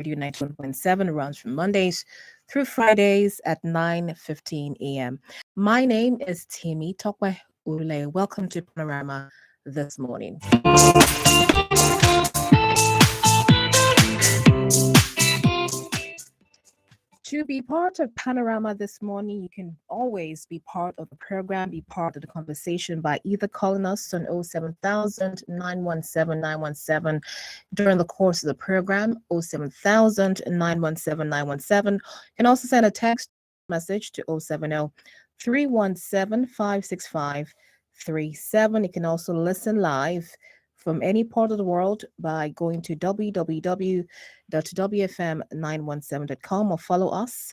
Radio 91.7 runs from Mondays through Fridays at 9:15 a.m. My name is Timmy Tokwe Urule. Welcome to Panorama this morning. To be part of Panorama this morning, you can always be part of the program, be part of the conversation by either calling us on 07000 during the course of the program, 07000 You can also send a text message to 070 317 565 37. You can also listen live from any part of the world by going to www.wfm917.com or follow us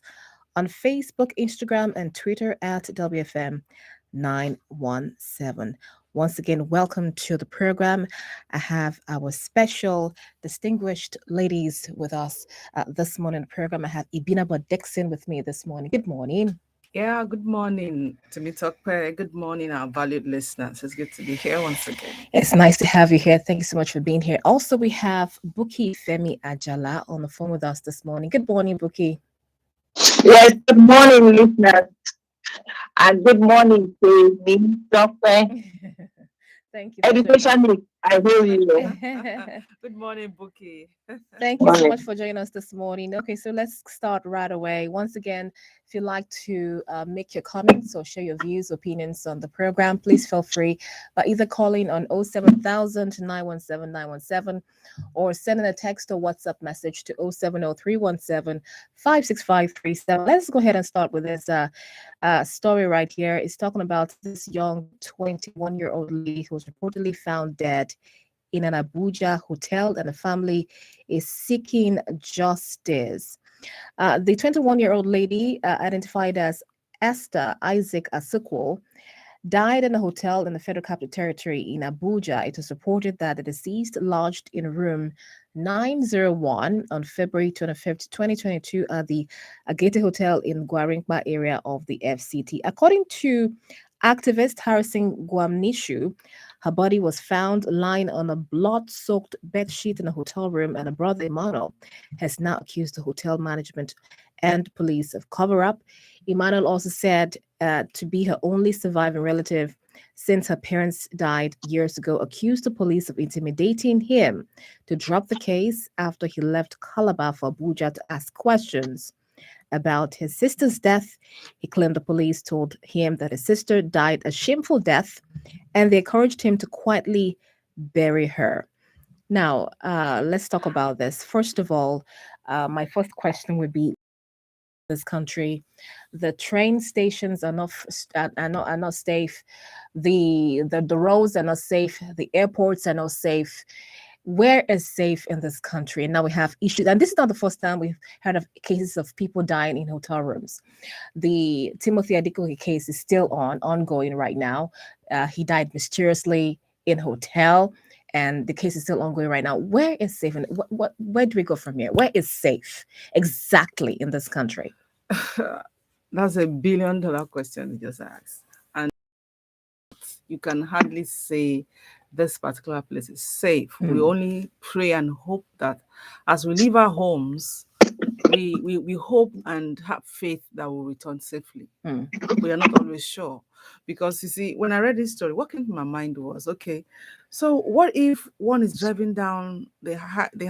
on Facebook, Instagram, and Twitter at WFM917. Once again, welcome to the program. I have our special, distinguished ladies with us this morning. The program. I have Ibinabo Dixon with me this morning. Good morning. Yeah, good morning, Timmy Tokpe. Good morning, our valued listeners. It's good to be here once again. It's nice to have you here. Thank you so much for being here. Also, we have Buki Femi Ajala on the phone with us this morning. Good morning, Buki. Yes, good morning, listeners, and good morning to me, Doctor. Thank you. Education, I hear you. Good morning, Buki. Thank you so much for joining us this morning. Okay, so let's start right away. Once again, if you'd like to make your comments or share your views, opinions on the program, please feel free by either calling on 07000 or sending a text or WhatsApp message to 070 Let's go ahead and start with this story right here. It's talking about this young 21-year-old lady who was reportedly found dead in an Abuja hotel, and the family is seeking justice. The 21-year-old lady, identified as Esther Isaac Asukwo, died in a hotel in the Federal Capital Territory in Abuja. It was reported that the deceased lodged in room 901 on February 25th, 2022 at the Agete Hotel in Gwaringpa area of the FCT. According to activist Harrison Gwamnishu, her body was found lying on a blood-soaked bedsheet in a hotel room, and her brother Emmanuel has now accused the hotel management and police of cover-up. Emmanuel also said to be her only surviving relative since her parents died years ago, accused the police of intimidating him to drop the case after he left Calabar for Abuja to ask questions about his sister's death. He claimed the police told him that his sister died a shameful death and they encouraged him to quietly bury her. Now, let's talk about this. First of all, my first question would be this country, the train stations are not safe, the roads are not safe, the airports are not safe. Where is safe in this country? And now we have issues, and this is not the first time we've heard of cases of people dying in hotel rooms. The Timothy Adikoke case is still ongoing right now. He died mysteriously in hotel, and the case is still ongoing right now. Where is safe, and where do we go from here? Where is safe exactly in this country? That's $1 billion question you just asked, and you can hardly say this particular place is safe. We only pray and hope that as we leave our homes, we hope and have faith that we'll return safely. We are not always sure, because you see, when I read this story, what came to my mind was, okay, so what if one is driving down the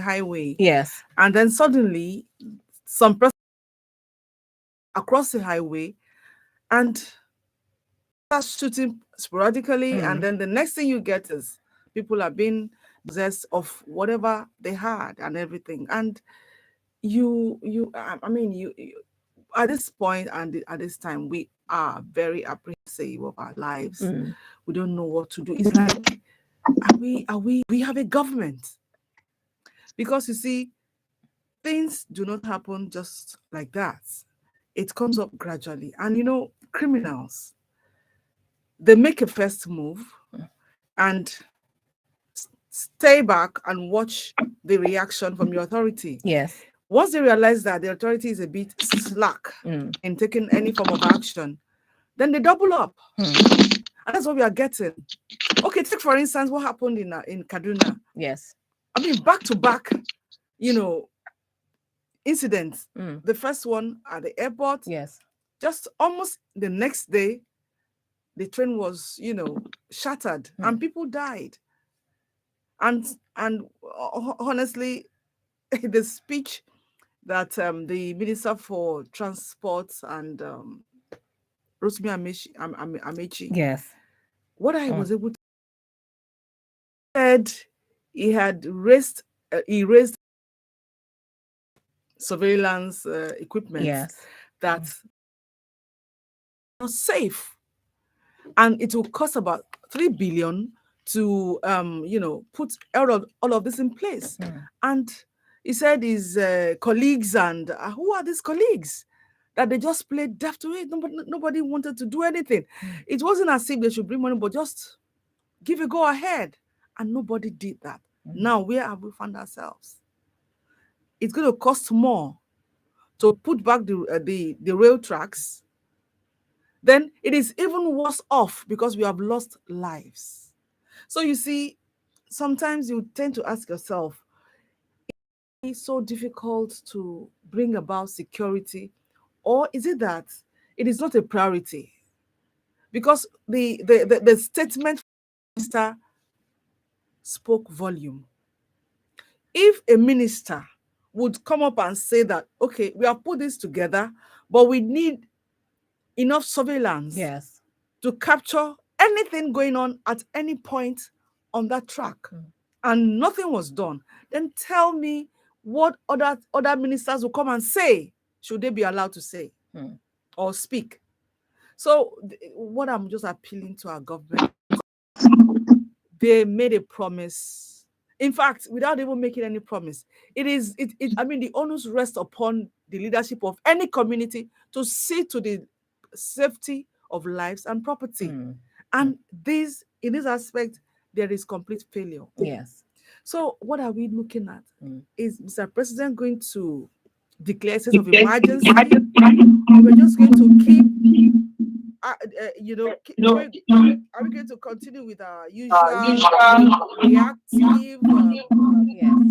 highway, Yes, and then suddenly some person across the highway and starts shooting sporadically, and then the next thing you get is people are being possessed of whatever they had and everything. And you at this point and at this time, we are very apprehensive of our lives. We don't know what to do. It's like, we have a government? Because you see, things do not happen just like that. It comes up gradually. And criminals, they make a first move and stay back and watch the reaction from the authority. yes. Once they realize that the authority is a bit slack in taking any form of action, then they double up. And that's what we are getting. Okay, take for instance what happened in Kaduna. Yes. I mean, back to back, incidents. The first one at the airport. Yes. Just almost the next day, the train was, shattered and people died. And honestly, the speech that the Minister for Transport and Rotimi Amechi, Yes. what I was able to said, he raised surveillance equipment Yes. that are safe, and it will cost about 3 billion to put all of this in place. And he said his colleagues, and who are these colleagues, that they just played deaf to it. Nobody wanted to do anything. It wasn't as if they should bring money, but just give a go ahead, and nobody did that. Now, where have we found ourselves? It's going to cost more to put back the rail tracks. Then it is even worse off because we have lost lives. So you see, sometimes you tend to ask yourself, is it so difficult to bring about security, or is it that it is not a priority? Because the statement minister spoke volume. If a minister would come up and say that, okay, we have put this together, but we need enough surveillance to capture anything going on at any point on that track, and nothing was done, then tell me what other ministers will come and say, should they be allowed to say or speak. So what I'm just appealing to our government, they made a promise. In fact, without even making any promise, the onus rests upon the leadership of any community to see to the safety of lives and property. And in this aspect, there is complete failure. Yes. So what are we looking at? Is Mr. President going to declare a state of emergency? We're just going to keep are we going to continue with our usual reactive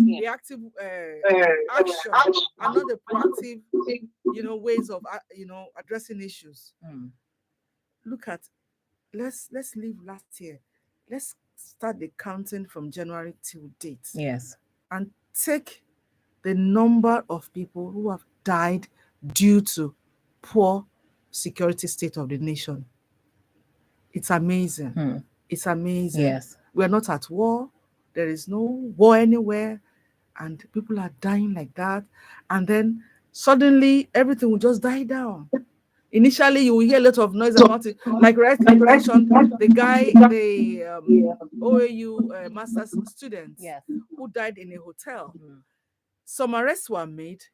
reactive action, and not the proactive ways of addressing issues? Look at, let's leave last year. Let's start the counting from January till date. Yes. And take the number of people who have died due to poor security state of the nation. It's amazing. It's amazing. Yes. We're not at war. There is no war anywhere. And people are dying like that. And then suddenly everything will just die down. Initially, you will hear a lot of noise about it. Like rightly mentioned, the guy, the OAU master's student who died in a hotel. Some arrests were made.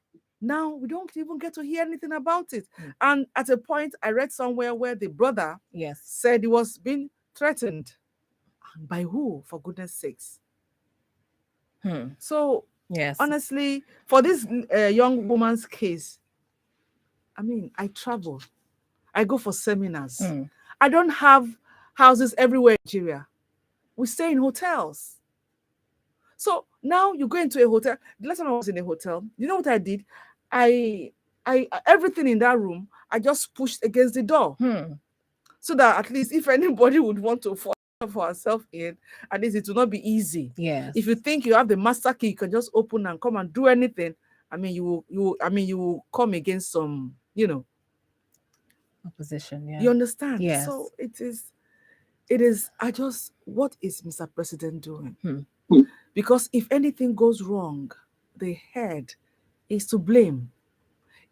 Now we don't even get to hear anything about it. And at a point, I read somewhere where the brother said he was being threatened. By who, for goodness sakes? So, honestly, for this young woman's case, I travel. I go for seminars. I don't have houses everywhere in Nigeria. We stay in hotels. So now you go into a hotel. The last time I was in a hotel, you know what I did? I everything in that room, I just pushed against the door. So that at least if anybody would want to for herself in, at least it will not be easy. Yes. If you think you have the master key, you can just open and come and do anything. You will come against some, opposition. Yeah. You understand? Yes. So it is, what is Mr. President doing? Because if anything goes wrong, the head is to blame.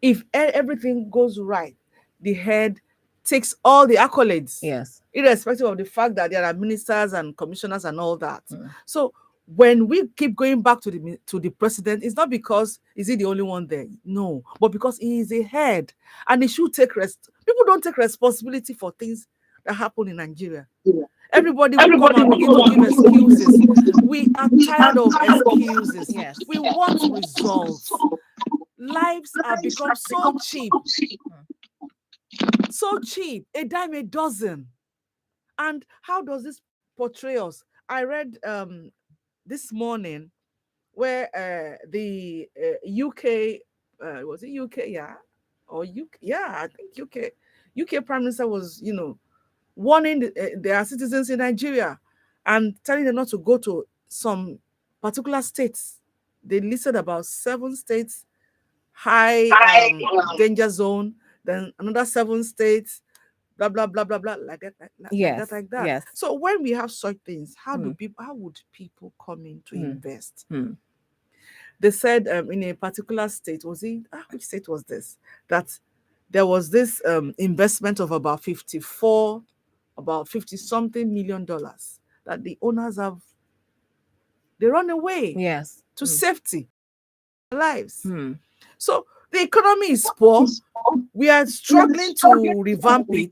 If everything goes right, the head takes all the accolades. Yes. Irrespective of the fact that there are ministers and commissioners and all that. So when we keep going back to the president, it's not because is he the only one there? No, but because he is a head, and he should take rest. People don't take responsibility for things that happen in Nigeria. Everybody will come and begin to give excuses. We are tired of excuses. Yes. We want results. Lives have become so cheap. So cheap, a dime a dozen. And how does this portray us? I read this morning where the UK was it UK? Yeah, or UK? Yeah, I think UK. UK Prime Minister was, warning their citizens in Nigeria and telling them not to go to some particular states. They listed about 7 states high danger zone, then another 7 states, blah blah blah blah blah, like that, Yes. like that. Yes. So when we have such things, how would people come in to invest? They said in a particular state, was it which state was this, that there was this investment of about 50 something million dollars that the owners have, they run away Yes. to safety lives. So the economy is poor. We are struggling to revamp it.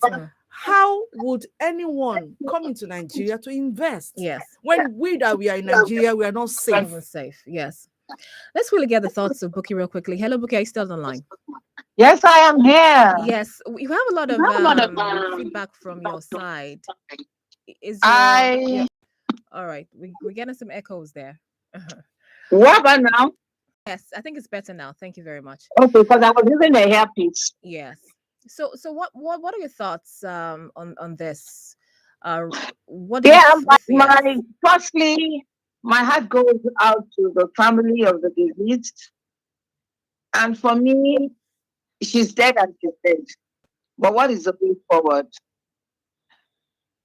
How would anyone come into Nigeria to invest? Yes. When we are in Nigeria, we are not safe. Even safe. Yes. Let's really get the thoughts of Bookie real quickly. Hello, Bookie, are you still online? Yes, I am here. Yes, we have a lot of feedback from your side. Is your all right? We're getting some echoes there. What about now? Yes, I think it's better now. Thank you very much. Okay, because I was using a earpiece. Yes. So what are your thoughts on this? What do you Firstly, my heart goes out to the family of the deceased, and for me, she's dead and she's dead. But what is the way forward?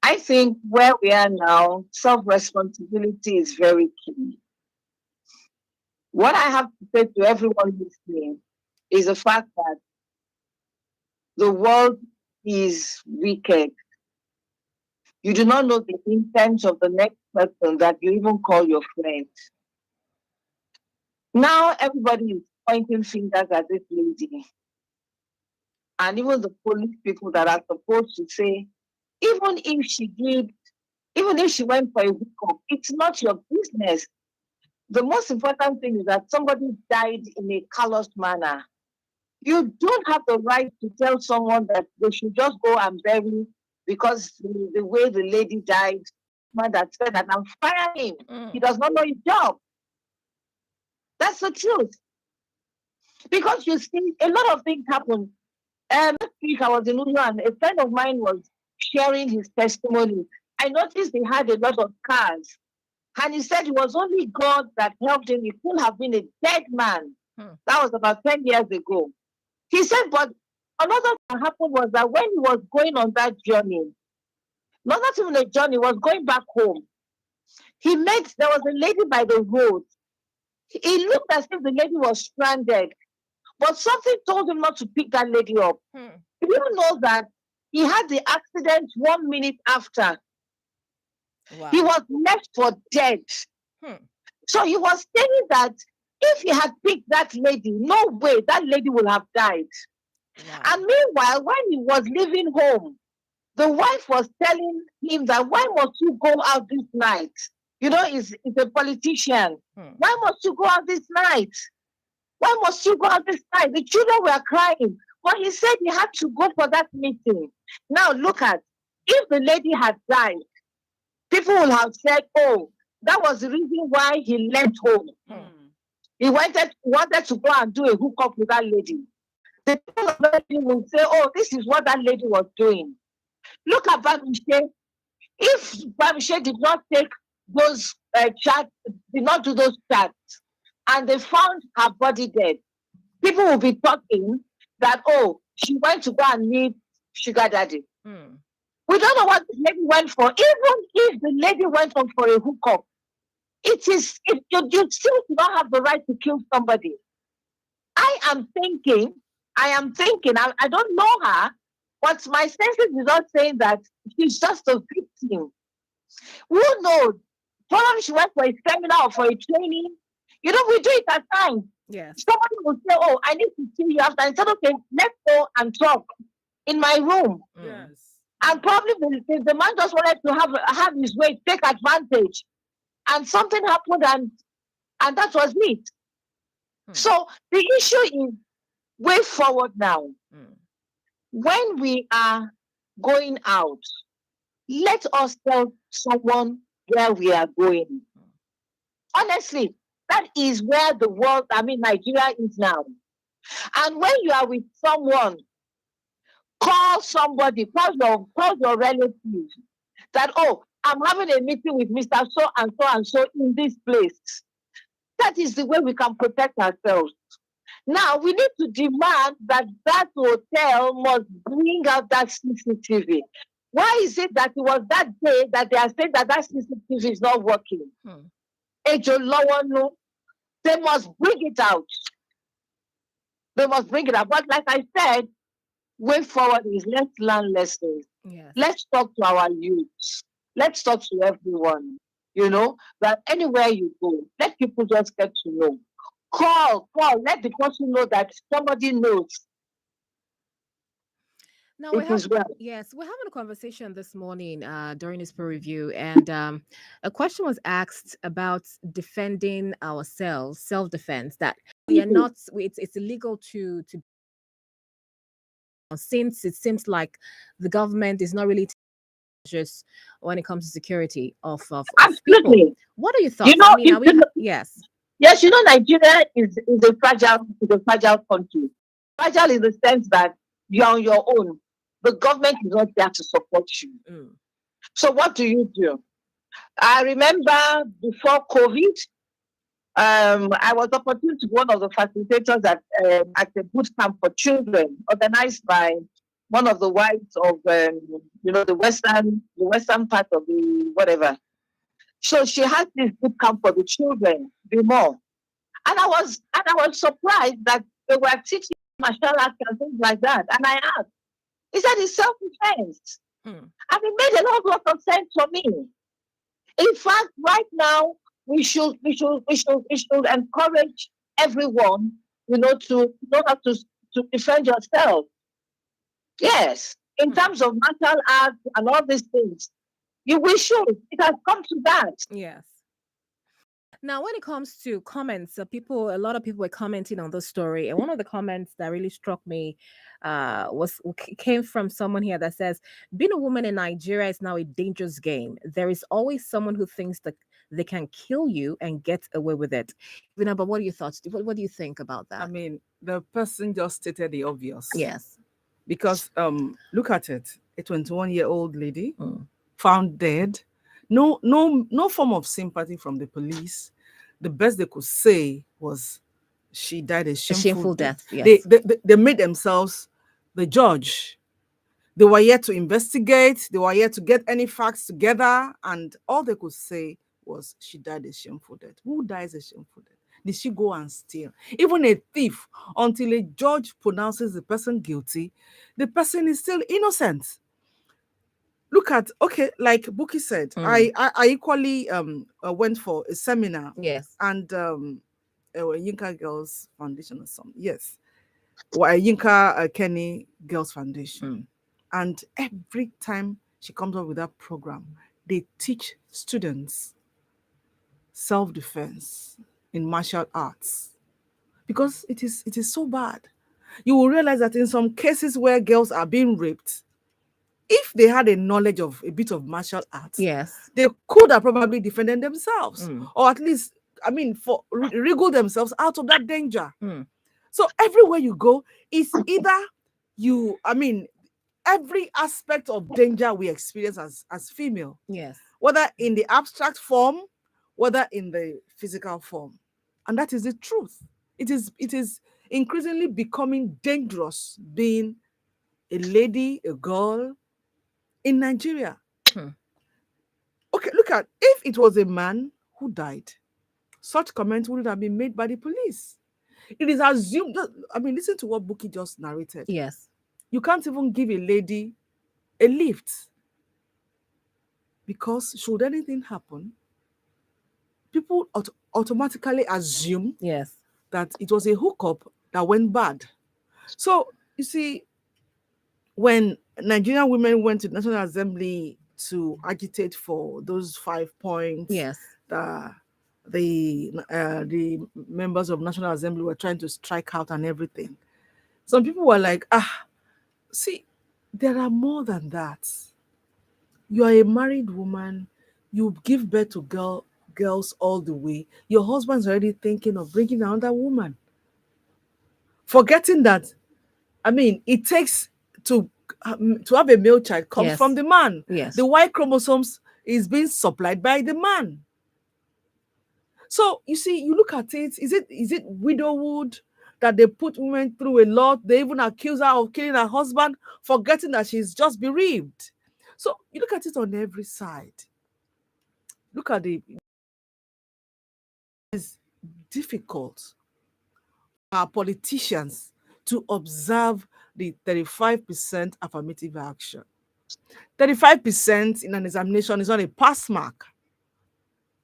I think where we are now, self-responsibility is very key. What I have to say to everyone listening is the fact that the world is wicked. You do not know the intent of the next person that you even call your friend. Now everybody is pointing fingers at this lady. And even the police people that are supposed to say, even if she went for a hookup, it's not your business. The most important thing is that somebody died in a callous manner. You don't have the right to tell someone that they should just go and bury because the way the lady died, man that said that I'm firing him. He does not know his job. That's the truth. Because you see, a lot of things happen. Last week I was in Uyo and a friend of mine was sharing his testimony. I noticed he had a lot of cars. And he said it was only God that helped him. He could have been a dead man. That was about 10 years ago. He said, but another thing that happened was that when he was going on that journey, not even a journey, he was going back home. There was a lady by the road. It looked as if the lady was stranded, but something told him not to pick that lady up. You know that he had the accident 1 minute after. Wow. He was left for dead. So he was saying that if he had picked that lady, no way that lady would have died. Wow. And meanwhile, when he was leaving home, the wife was telling him that, why must you go out this night? You know, he's a politician. Why must you go out this night? Why must you go out this night? The children were crying. But he said he had to go for that meeting. Now look at, if the lady had died, people would have said, oh, that was the reason why he left home. He wanted to go and do a hookup with that lady. The people of that lady will say, oh, this is what that lady was doing. Look at Babishe. If Babishe did not take those chats, did not do those chats, and they found her body dead, people will be talking that, oh, she went to go and meet Sugar Daddy. We don't know what the lady went for. Even if the lady went on for a hookup, you still do not have the right to kill somebody. I am thinking, I don't know her, but my senses is not saying that she's just a victim. Who knows? Probably she went for a seminar or for a training. You know, we do it at times. Yes. Somebody will say, oh, I need to see you after. I said, okay, let's go and talk in my room. Yes. And probably the man just wanted to have his way, take advantage. And something happened and that was it. So the issue is way forward now. When we are going out, let us tell someone where we are going. Honestly, that is where the world, Nigeria is now. And when you are with someone, call somebody, call your relative that, oh, I'm having a meeting with Mr. So and so in this place. That is the way we can protect ourselves. Now, we need to demand that that hotel must bring out that CCTV. Why is it that it was that day that they are saying that that CCTV is not working? Ejo Lawanu, they must bring it out. They must bring it out. But like I said, way forward is let's learn lessons. Yes. Let's talk to our youths. Let's talk to everyone. That anywhere you go, let people just get to know. Call, let the person know that somebody knows. Now we're having a conversation this morning during this peer review, and a question was asked about defending ourselves, self-defense. That we are not, it's illegal to since it seems like the government is not really just when it comes to security of people. Absolutely. What are your thoughts? I mean, yes. Yes, Nigeria is a fragile country. Fragile in the sense that you're on your own. The government is not there to support you. So what do you do? I remember before COVID, I was opportune to be one of the facilitators at a boot camp for children organized by one of the wives of the western part of the whatever. So she had this boot camp for the children, the more. And I was surprised that they were teaching martial arts and things like that. And I asked, he said it's self-defense. And it made a lot of sense for me. In fact, right now we should encourage everyone, to know how to defend yourself. Yes, in terms of martial arts and all these things, we should. It has come to that. Yes. Now, when it comes to comments, a lot of people were commenting on this story, and one of the comments that really struck me came from someone here that says, "Being a woman in Nigeria is now a dangerous game. There is always someone who thinks that they can kill you and get away with it." But what are your thoughts? What do you think about that? I mean, the person just stated the obvious. Yes, because look at it: a 21-year-old lady found dead. No form of sympathy from the police. The best they could say was she died a shameful death. Yes. They made themselves the judge. They were yet to investigate. They were yet to get any facts together, and all they could say was she died a shameful death. Who dies a shameful death? Did she go and steal? Even a thief, until a judge pronounces the person guilty, the person is still innocent. Look at, okay, like Buki said, I equally went for a seminar. Yes. And Yinka Girls Foundation or something. Yes. Or Yinka Kenny Girls Foundation. And every time she comes up with that program, they teach students self-defense in martial arts. Because it is so bad. You will realize that in some cases where girls are being raped, if they had a knowledge of a bit of martial arts, yes, they could have probably defended themselves, or at least, wriggle themselves out of that danger. So everywhere you go, it's either every aspect of danger we experience as female, yes, whether in the abstract form, whether in the physical form, and that is the truth. It is increasingly becoming dangerous being a lady, a girl in Nigeria. Okay, look at, if it was a man who died, such comments wouldn't have been made by the police. It is assumed that, listen to what Buki just narrated. Yes. You can't even give a lady a lift because should anything happen, people automatically assume that it was a hookup that went bad. So, you see, when Nigerian women went to the National Assembly to agitate for those 5 points that the members of National Assembly were trying to strike out and everything, some people were like, see, there are more than that. You are a married woman. You give birth to girls all the way. Your husband's already thinking of bringing another woman. forgetting that, I mean, it takes to have a male child comes Yes. from the man. Yes. The Y chromosomes is being supplied by the man. So you see, you look at it, is it widowhood that they put women through a lot? They even accuse her of killing her husband, forgetting that she's just bereaved. So you look at it on every side. Look at it's difficult for our politicians to observe the 35% affirmative action. 35% in an examination is not a pass mark,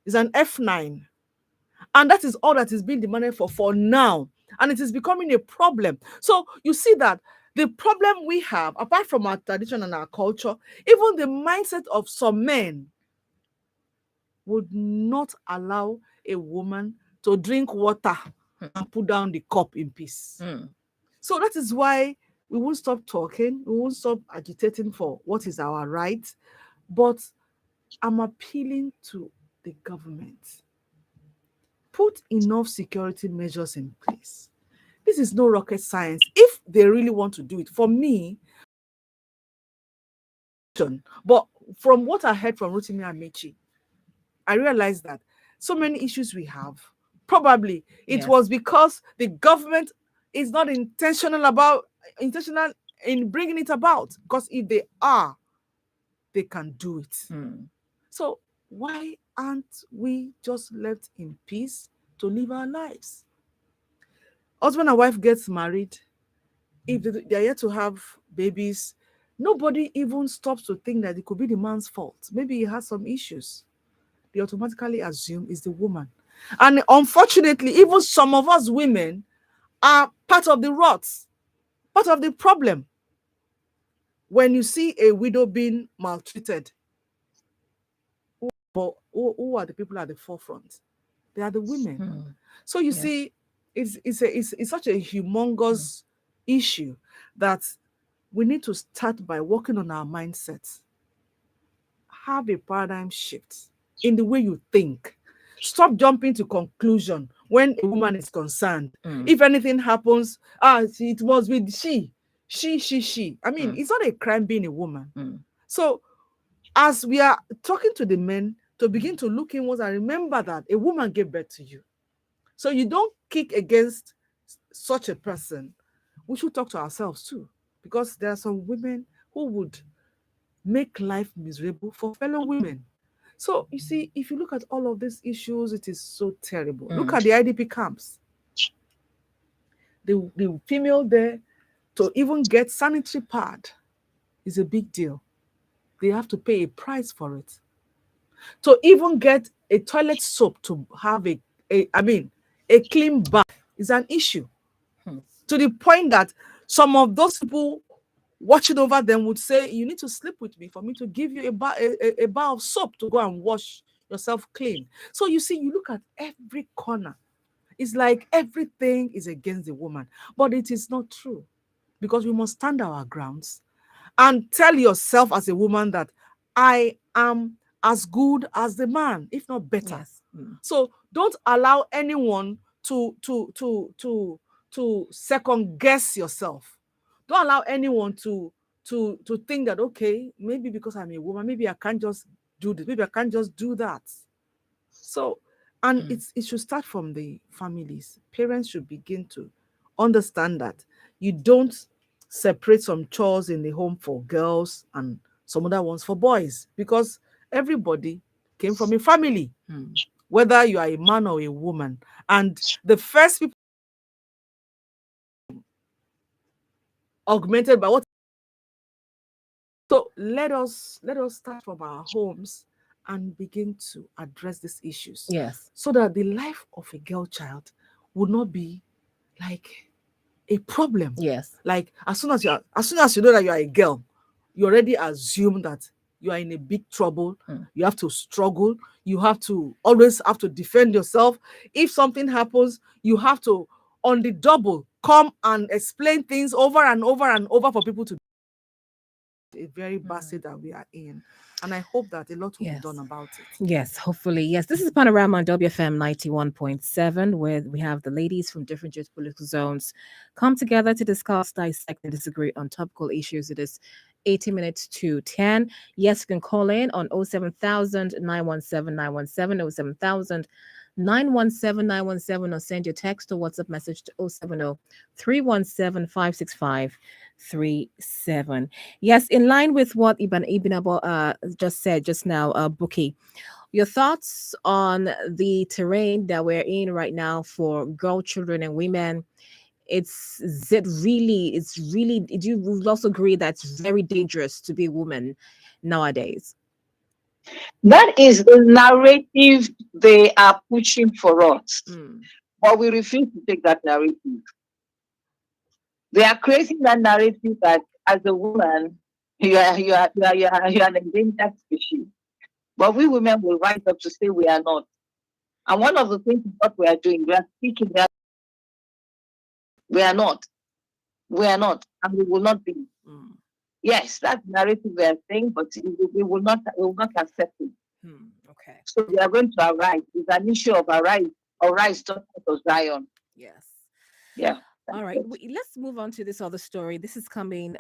it's an F9. And that is all that is being demanded for now. And it is becoming a problem. So you see that the problem we have, apart from our tradition and our culture, even the mindset of some men would not allow a woman to drink water and put down the cup in peace. So that is why we won't stop talking, we won't stop agitating for what is our right. But I'm appealing to the government. Put enough security measures in place. This is no rocket science. If they really want to do it, for me, but from what I heard from Rotimi Amechi, I realized that so many issues we have, probably it was because the government is not intentional in bringing it about. Because if they are, they can do it. So why aren't we just left in peace to live our lives? Husband and wife gets married, if they are yet to have babies, nobody even stops to think that it could be the man's fault. Maybe he has some issues. They automatically assume it's the woman. And unfortunately, even some of us women are part of the rot, part of the problem. When you see a widow being maltreated, who are the people at the forefront? They are the women. So you see, it's such a humongous issue that we need to start by working on our mindsets. Have a paradigm shift in the way you think. Stop jumping to conclusion when a woman is concerned. If anything happens, it must be she. I mean, it's not a crime being a woman. So as we are talking to the men, to begin to look inwards and remember that a woman gave birth to you. So you don't kick against such a person. We should talk to ourselves too, because there are some women who would make life miserable for fellow women. So you see, if you look at all of these issues, it is so terrible. Look at the IDP camps. The female there, to even get sanitary pad is a big deal. They have to pay a price for it. To even get a toilet soap to have a clean bath is an issue. To the point that some of those people watching over them would say, you need to sleep with me for me to give you a bar of soap to go and wash yourself clean. So you see, you look at every corner. It's like everything is against the woman. But it is not true, because we must stand our grounds and tell yourself as a woman that I am as good as the man, if not better. So don't allow anyone to second guess yourself. Don't allow anyone to think that, okay, maybe because I'm a woman, maybe I can't just do this, maybe I can't just do that. So, and it should start from the families. Parents should begin to understand that you don't separate some chores in the home for girls and some other ones for boys, because everybody came from a family, whether you are a man or a woman. And the first people augmented by what. So let us start from our homes and begin to address these issues. So that the life of a girl child would not be like a problem. Like as soon as you know that you are a girl, you already assume that you are in a big trouble. You have to struggle. You have to always have to defend yourself. If something happens, you have to, on the double, come and explain things over and over and over for people to a very bad Mm. state that we are in. And I hope that a lot will be done Yes. about it. Yes, hopefully. Yes, this is Panorama on WFM 91.7, where we have the ladies from different geopolitical zones come together to discuss, dissect, and disagree on topical issues. It is 80 minutes to 10. Yes, you can call in on 07000 917 917 07000 917 917 or send your text or WhatsApp message to 070 317 565 37. Yes, in line with what Ibn Abo just said just now, Buki, your thoughts on the terrain that we're in right now for girl children and women. It's really, do you also agree that it's very dangerous to be a woman nowadays? That is the narrative they are pushing for us, Mm, but we refuse to take that narrative. They are creating that narrative that as a woman, you are an endangered species. But we women will rise up to say we are not. And one of the things what we are doing, we are speaking, we are not. We are not, and we will not be. mm, Yes, that narrative we are saying, but we will not accept it. okay. So we are going to arise. It's an issue of arise, daughter of Zion. Yes. Yeah, that's All right, it. let's move on to this other story. This is coming.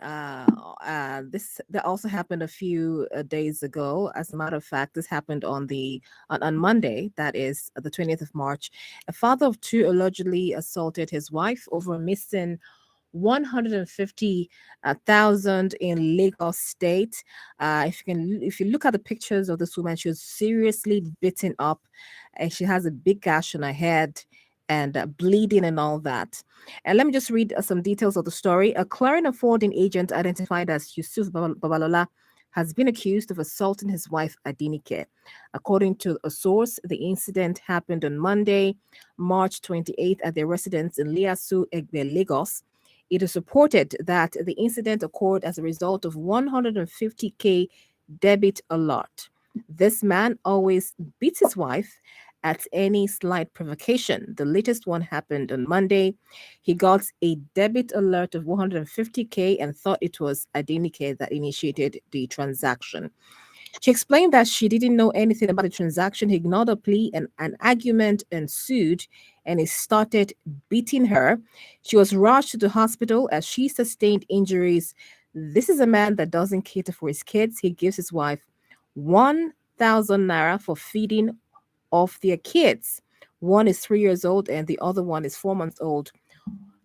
This that also happened a few days ago. As a matter of fact, this happened on Monday. That is the 20th of March. A father of two allegedly assaulted his wife over a missing 150,000 in Lagos State. If you look at the pictures of this woman, she was seriously beaten up, and she has a big gash on her head and bleeding and all that. And let me just read some details of the story. A clearing and forwarding agent identified as Yusuf Babalola has been accused of assaulting his wife Adinike. According to a source, the incident happened on Monday, March 28th, at their residence in Liasu, Egbe, Lagos. It is reported that the incident occurred as a result of 150K debit alert. This man always beats his wife at any slight provocation. The latest one happened on Monday. He got a debit alert of 150K and thought it was Adenike that initiated the transaction. She explained that she didn't know anything about the transaction. He ignored a plea and an argument ensued, and he started beating her. She was rushed to the hospital as she sustained injuries. This is a man that doesn't cater for his kids. He gives his wife 1,000 naira for feeding of their kids. One is 3 years old and the other one is 4 months old.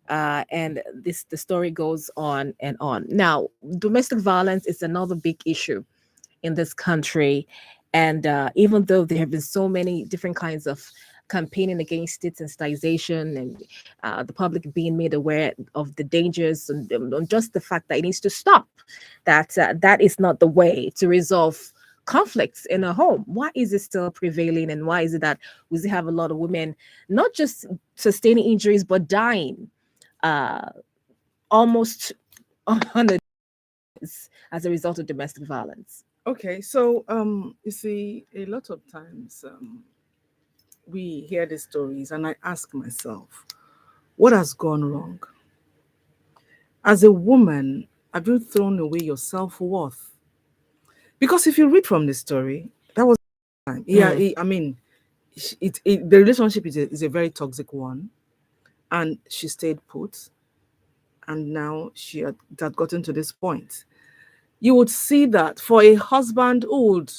And the story goes on and on. Now, domestic violence is another big issue in this country. And even though there have been so many different kinds of campaigning against it, sensitization, and the public being made aware of the dangers and just the fact that it needs to stop, that that is not the way to resolve conflicts in a home. Why is it still prevailing, and why is it that we still have a lot of women not just sustaining injuries but dying uh, almost on a as a result of domestic violence? Okay, so you see, a lot of times we hear the stories, and I ask myself, what has gone wrong? As a woman, have you thrown away your self-worth? Because if you read from the story, that was time. Yeah, Mm, I mean, the relationship is a very toxic one, and she stayed put, and now it had gotten to this point. You would see that for a husband who would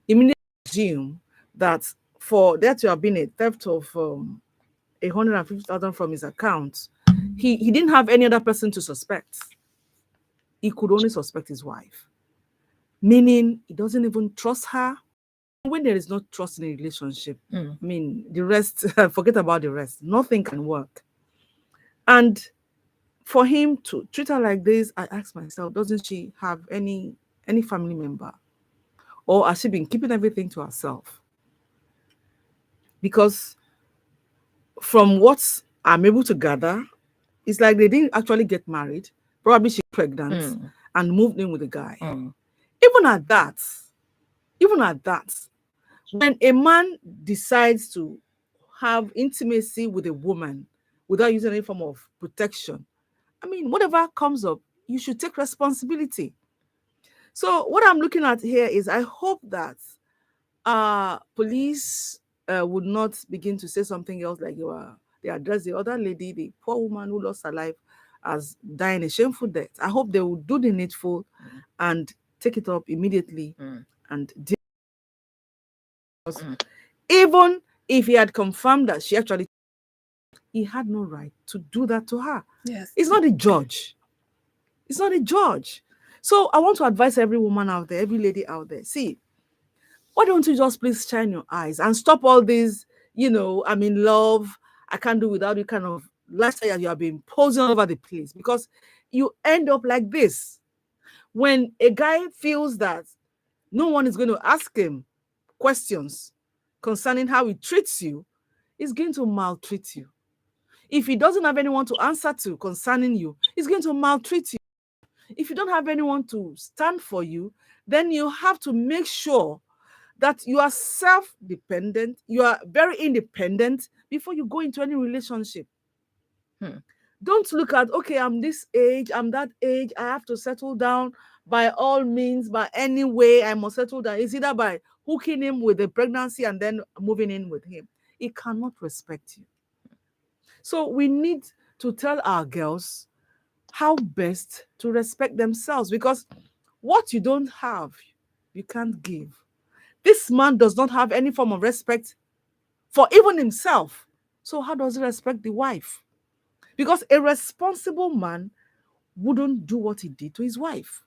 immediately assume that for there to have been a theft of 150,000 from his account, he didn't have any other person to suspect. He could only suspect his wife, meaning he doesn't even trust her. When there is no trust in a relationship, mm, I mean, the rest, forget about the rest. Nothing can work. And for him to treat her like this, I ask myself, doesn't she have any family member? Or has she been keeping everything to herself? Because from what I'm able to gather, it's like they didn't actually get married. Probably she's pregnant mm, and moved in with the guy. mm, Even at that, even at that, when a man decides to have intimacy with a woman without using any form of protection, I mean, whatever comes up, you should take responsibility. So what I'm looking at here is I hope that police would not begin to say something else like they address the other lady, the poor woman who lost her life, as dying a shameful death. I hope they will do the needful and take it up immediately and deal. Even if he had confirmed that she actually, he had no right to do that to her. Yes. It's not a judge. It's not a judge. So I want to advise every woman out there, every lady out there, see, why don't you just please shine your eyes and stop all these, I'm in love, I can't do without you kind of lifestyle you have been posing all over the place, because you end up like this. When a guy feels that no one is going to ask him questions concerning how he treats you, he's going to maltreat you. If he doesn't have anyone to answer to concerning you, he's going to maltreat you. If you don't have anyone to stand for you, then you have to make sure that you are self-dependent, you are very independent before you go into any relationship. Don't look at, okay, I'm this age, I'm that age, I have to settle down by all means, by any way, I must settle down. It's either by hooking him with the pregnancy and then moving in with him. He cannot respect you. So we need to tell our girls how best to respect themselves, because what you don't have, you can't give. This man does not have any form of respect for even himself. So how does he respect the wife? Because a responsible man wouldn't do what he did to his wife.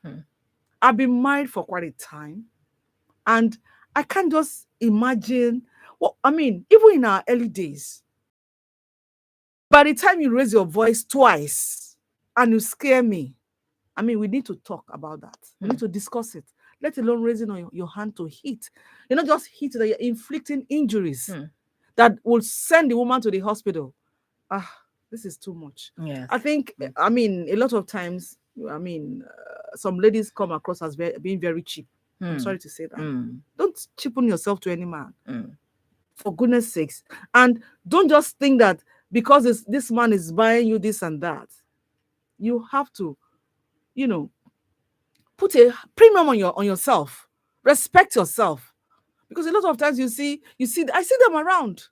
I've been married for quite a time, and I can't just imagine. Well, I mean, even in our early days, by the time you raise your voice twice and you scare me, I mean, we need to talk about that. We need to discuss it. Let alone raising on your hand to hit. You're not just hit, that you're inflicting injuries that will send the woman to the hospital. This is too much. Yes. I think, I mean, a lot of times, some ladies come across as being very cheap. I'm sorry to say that. Don't cheapen yourself to any man. For goodness sakes. And don't just think that because this man is buying you this and that, you have to, put a premium on yourself. Respect yourself. Because a lot of times I see them around.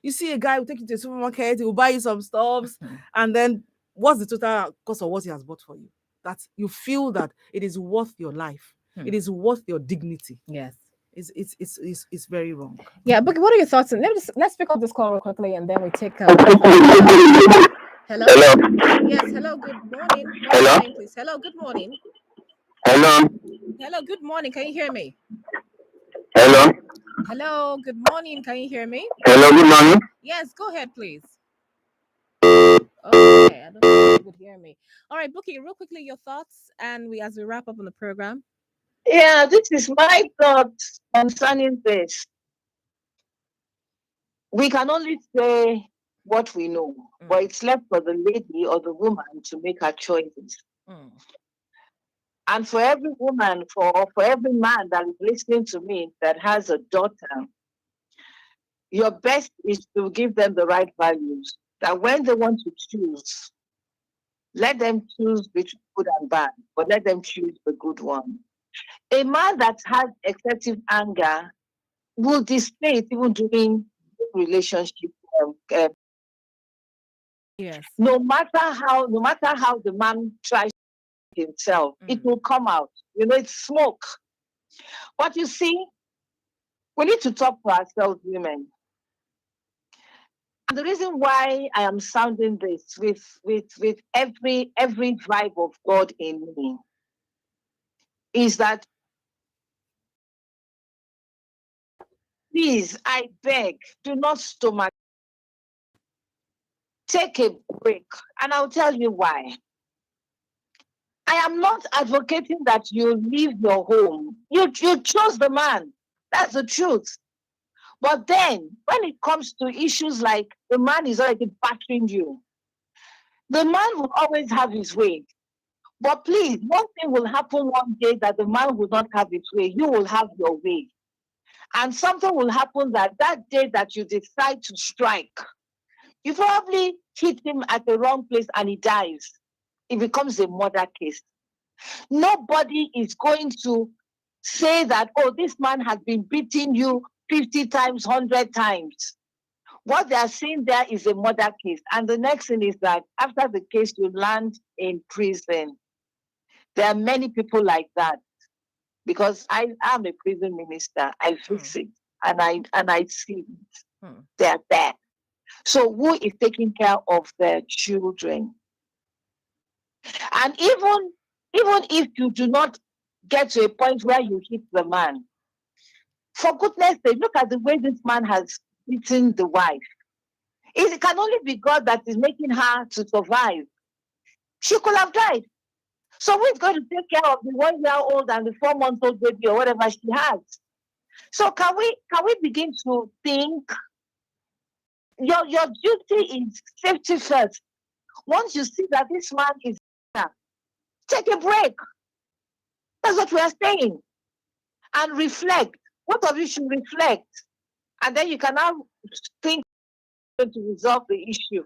You see a guy will take you to a supermarket, he will buy you some stuffs, and then what's the total cost of what he has bought for you? That you feel that it is worth your life. It is worth your dignity. Yes. It's very wrong. Yeah, but what are your thoughts? And let's pick up this call real quickly, and then we take. Hello. Hello. Yes. Hello. Good morning. Hello. Your name, please. Hello. Good morning. Hello. Hello. Good morning. Can you hear me? Hello. Hello. Good morning. Can you hear me? Hello. Good morning. Yes. Go ahead, please. Okay. I don't know if you could hear me. All right, Bookie. Real quickly, your thoughts, and as we wrap up on the program. Yeah, this is my thoughts concerning this. We can only say what we know, but it's left for the lady or the woman to make her choices. And for every woman, for every man that is listening to me that has a daughter, your best is to give them the right values. That when they want to choose, let them choose between good and bad, but let them choose the good one. A man that has excessive anger will display it even during relationship. Yes. No matter how the man tries himself, it will come out. It's smoke. But you see, we need to talk for ourselves, women. And the reason why I am sounding this with every vibe of God in me is that, please, I beg, do not stomach. Take a break, and I'll tell you why. I am not advocating that you leave your home. You chose the man. That's the truth. But then, when it comes to issues like the man is already battering you, the man will always have his way. But please, one thing will happen one day that the man will not have his way. You will have your way. And something will happen that day that you decide to strike, you probably hit him at the wrong place and he dies. It becomes a murder case. Nobody is going to say that, oh, this man has been beating you 50 times, 100 times. What they are saying there is a murder case. And the next thing is that after the case, you land in prison. There are many people like that. Because I am a prison minister. I visit and I see it. They're there. So who is taking care of their children? And even if you do not get to a point where you hit the man, for goodness sake, look at the way this man has beaten the wife. It can only be God that is making her to survive. She could have died. So who is going to take care of the 1-year-old and the 4-month-old baby or whatever she has? So can we begin to think your duty is safety first. Once you see that this man is there, take a break. That's what we are saying. And reflect. Both of you should reflect. And then you can now think to resolve the issue.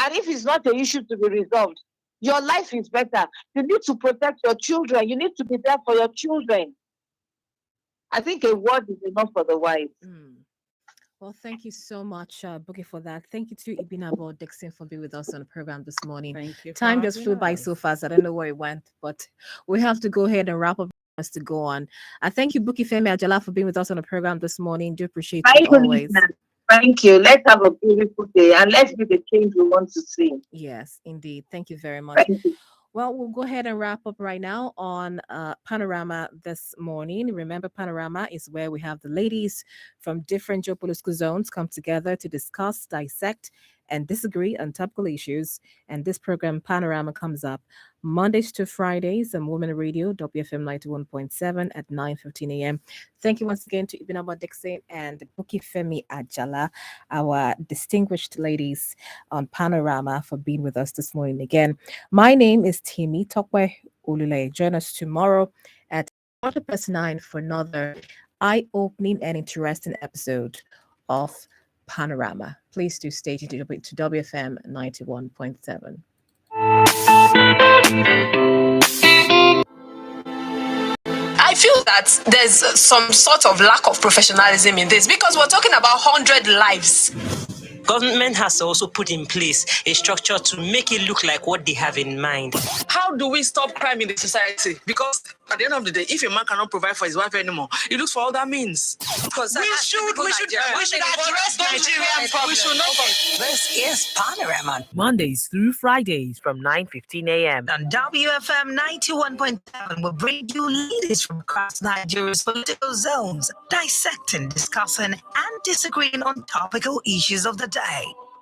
And if it's not an issue to be resolved, your life is better. You need to protect your children. You need to be there for your children. I think a word is enough for the wife. Well, thank you so much, Bookie, for that. Thank you to Ibinabo Dixon for being with us on the program this morning. Thank you. Time just flew by so fast. I don't know where it went, but we have to go ahead and wrap up us to go on. I thank you, Bookie Femi Ajala, for being with us on the program this morning. Do appreciate you always. Thank you. Let's have a beautiful day and let's be the change we want to see. Yes, indeed. Thank you very much. Thank you. Well, we'll go ahead and wrap up right now on Panorama this morning. Remember, Panorama is where we have the ladies from different geopolitical zones come together to discuss, dissect, and disagree on topical issues. And this program, Panorama, comes up Mondays to Fridays on Women Radio, WFM 91.7 at 9:15 a.m. Thank you once again to Ibinaba Dixon and Buki Femi Ajala, our distinguished ladies on Panorama, for being with us this morning again. My name is Timmy Tokwe Ulule. Join us tomorrow at 9:15 for another eye-opening and interesting episode of Panorama. Please do stay tuned to WFM 91.7. I feel that there's some sort of lack of professionalism in this because we're talking about 100 lives. Government has to also put in place a structure to make it look like what they have in mind. How do we stop crime in the society? Because at the end of the day, if a man cannot provide for his wife anymore, he looks for other means. Because we should address Nigerian problems. We should not. This is Panorama. Mondays through Fridays from 9:15 a.m. On WFM 91.7, we'll bring you leaders from across Nigeria's political zones, dissecting, discussing, and disagreeing on topical issues of the day.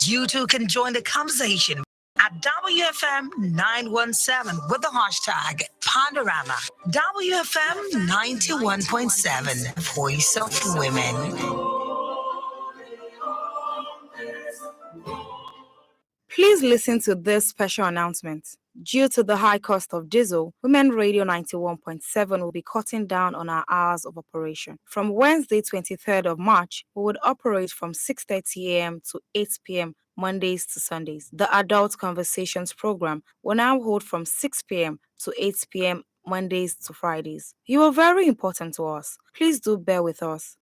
You too can join the conversation at WFM 917 with the hashtag Panorama. WFM 91.7, Voice of Women. Please listen to this special announcement. Due to the high cost of diesel, Women Radio 91.7 will be cutting down on our hours of operation. From Wednesday, 23rd of March, we would operate from 6:30 a.m. to 8 p.m. Mondays to Sundays. The Adult Conversations program will now hold from 6 p.m. to 8 p.m. Mondays to Fridays. You are very important to us. Please do bear with us.